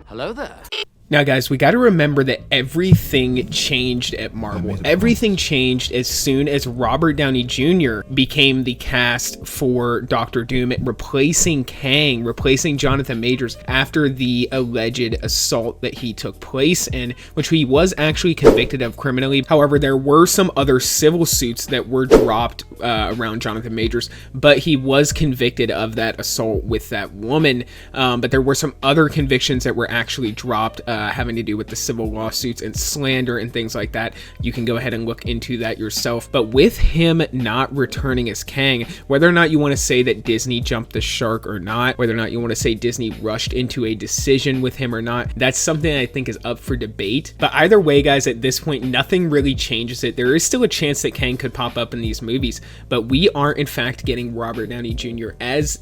Hello there. Now, guys, we got to remember that everything changed at Marvel. Everything changed as soon as Robert Downey Jr. became the cast for Doctor Doom, replacing Kang, replacing Jonathan Majors after the alleged assault that he took place in, which he was actually convicted of criminally. However, there were some other civil suits that were dropped around Jonathan Majors, but he was convicted of that assault with that woman. But there were some other convictions that were actually dropped, having to do with the civil lawsuits and slander and things like that. You can go ahead and look into that yourself. But with him not returning as Kang, whether or not you want to say that Disney jumped the shark or not, whether or not you want to say Disney rushed into a decision with him or not, that's something I think is up for debate. But either way, guys, at this point, nothing really changes it. There is still a chance that Kang could pop up in these movies, but we are in fact getting Robert Downey Jr. as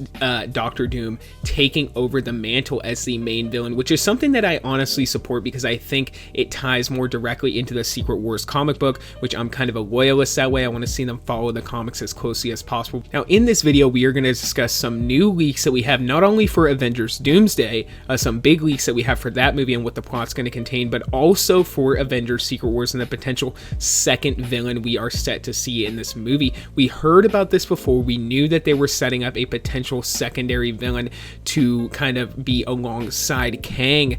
Doctor Doom, taking over the mantle as the main villain, which is something that I honestly support because I think it ties more directly into the Secret Wars comic book, which I'm kind of a loyalist that way. I want to see them follow the comics as closely as possible. Now, in this video, we are going to discuss some new leaks that we have not only for Avengers Doomsday, some big leaks that we have for that movie and what the plot's going to contain, but also for Avengers Secret Wars and the potential second villain we are set to see in this movie. We heard about this before. We knew that they were setting up a potential secondary villain to kind of be alongside Kang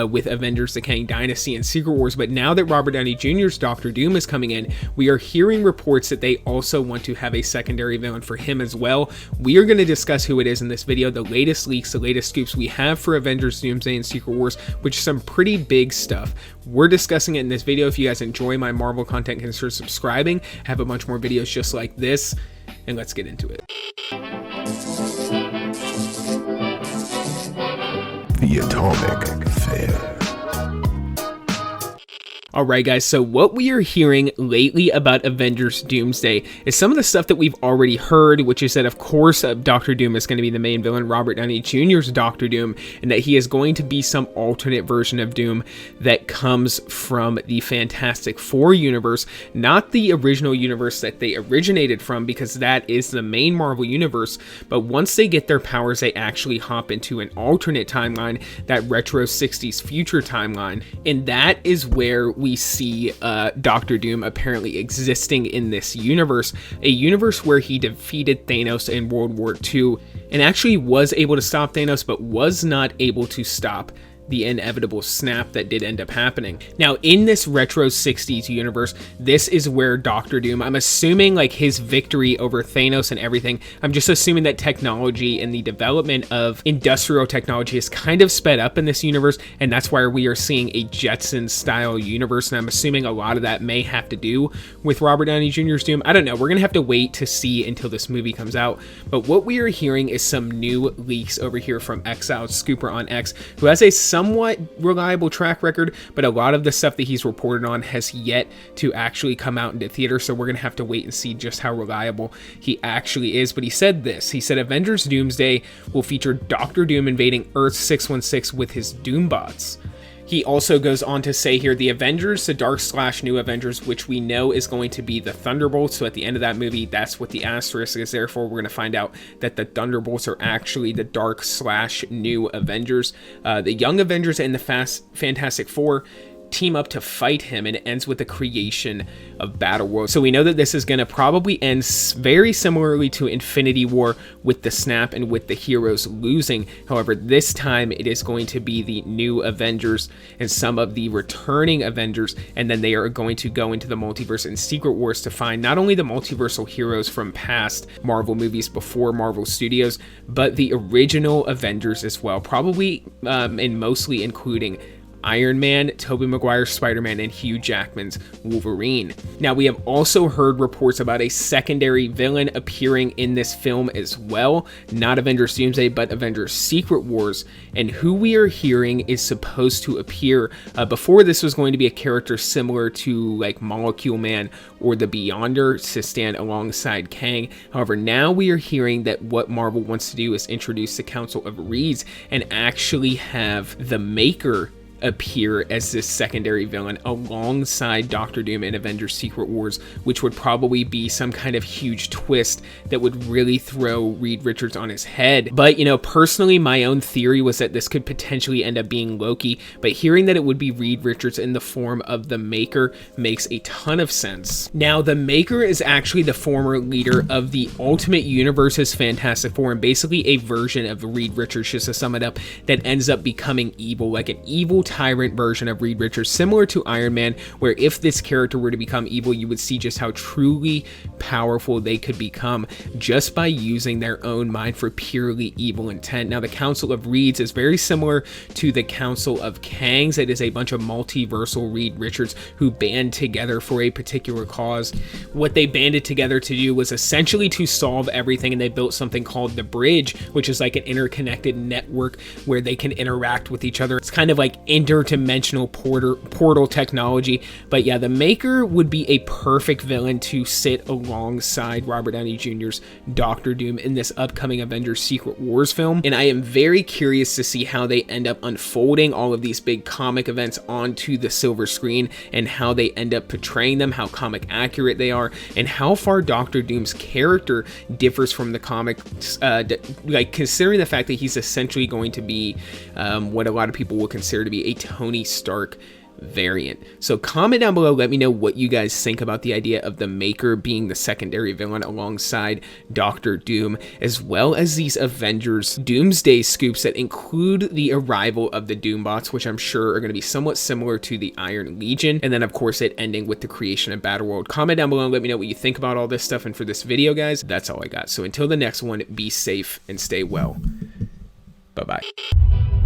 with Avengers the Kang Dynasty and Secret Wars, but now that Robert Downey Jr.'s Doctor Doom is coming in, we are hearing reports that they also want to have a secondary villain for him as well. We are going to discuss who it is in this video, the latest leaks, the latest scoops we have for Avengers Doomsday and Secret Wars, which is some pretty big stuff. We're discussing it in this video. If you guys enjoy my Marvel content, consider subscribing. I have a bunch more videos just like this, and let's get into it. The Atomic Fair. Alright guys, so what we are hearing lately about Avengers Doomsday is some of the stuff that we've already heard, which is that of course Doctor Doom is going to be the main villain, Robert Downey Jr.'s Doctor Doom, and that he is going to be some alternate version of Doom that comes from the Fantastic Four universe, not the original universe that they originated from, because that is the main Marvel universe, but once they get their powers, they actually hop into an alternate timeline, that retro 60s future timeline, and that is where we see Doctor Doom apparently existing in this universe, a universe where he defeated Thanos in World War II and actually was able to stop Thanos, but was not able to stop the inevitable snap that did end up happening. Now, in this retro 60s universe, this is where Doctor Doom, I'm assuming like his victory over Thanos and everything, I'm just assuming that technology and the development of industrial technology is kind of sped up in this universe, and that's why we are seeing a Jetsons style universe, and I'm assuming a lot of that may have to do with Robert Downey Jr.'s Doom. I don't know, we're gonna have to wait to see until this movie comes out, but what we are hearing is some new leaks over here from Exiled Scooper on X, who has a somewhat reliable track record, but a lot of the stuff that he's reported on has yet to actually come out into theater, so we're gonna have to wait and see just how reliable he actually is. But he said this, he said Avengers Doomsday will feature Doctor Doom invading Earth-616 with his Doombots. He also goes on to say here, the Avengers, the Dark/New Avengers, which we know is going to be the Thunderbolts. So at the end of that movie, that's what the asterisk is there for. We're going to find out that the Thunderbolts are actually the Dark/New Avengers. The Young Avengers and the Fantastic Four team up to fight him, and it ends with the creation of Battleworld. So we know that this is going to probably end very similarly to Infinity War, with the snap and with the heroes losing. However, this time it is going to be the new Avengers and some of the returning Avengers, and then they are going to go into the multiverse and Secret Wars to find not only the multiversal heroes from past Marvel movies before Marvel Studios, but the original Avengers as well, probably and mostly including Iron Man, Tobey Maguire's Spider-Man, and Hugh Jackman's Wolverine. Now, we have also heard reports about a secondary villain appearing in this film as well, not Avengers Doomsday, but Avengers Secret Wars, and who we are hearing is supposed to appear. Before, this was going to be a character similar to like Molecule Man or the Beyonder to stand alongside Kang. However, now we are hearing that what Marvel wants to do is introduce the Council of Reeds and actually have the Maker appear as this secondary villain alongside Doctor Doom in Avengers Secret Wars, which would probably be some kind of huge twist that would really throw Reed Richards on his head. But, you know, personally, my own theory was that this could potentially end up being Loki, but hearing that it would be Reed Richards in the form of the Maker makes a ton of sense. Now, the Maker is actually the former leader of the Ultimate Universe's Fantastic Four, and basically a version of Reed Richards, just to sum it up, that ends up becoming evil, like an evil tyrant version of Reed Richards, similar to Iron Man, where if this character were to become evil, you would see just how truly powerful they could become just by using their own mind for purely evil intent. Now, the Council of Reeds is very similar to the Council of Kangs. It is a bunch of multiversal Reed Richards who band together for a particular cause. What they banded together to do was essentially to solve everything, and they built something called the Bridge, which is like an interconnected network where they can interact with each other. It's kind of like interdimensional portal technology. But yeah, the Maker would be a perfect villain to sit alongside Robert Downey Jr.'s Doctor Doom in this upcoming Avengers Secret Wars film, and I am very curious to see how they end up unfolding all of these big comic events onto the silver screen, and how they end up portraying them, how comic accurate they are, and how far Doctor Doom's character differs from the comics, like considering the fact that he's essentially going to be what a lot of people will consider to be a Tony Stark variant. So comment down below, let me know what you guys think about the idea of the Maker being the secondary villain alongside Doctor Doom, as well as these Avengers Doomsday scoops that include the arrival of the Doombots, which I'm sure are going to be somewhat similar to the Iron Legion, and then of course it ending with the creation of Battleworld. Comment down below and let me know what you think about all this stuff, and for this video, guys, that's all I got. So until the next one, be safe and stay well. Bye-bye.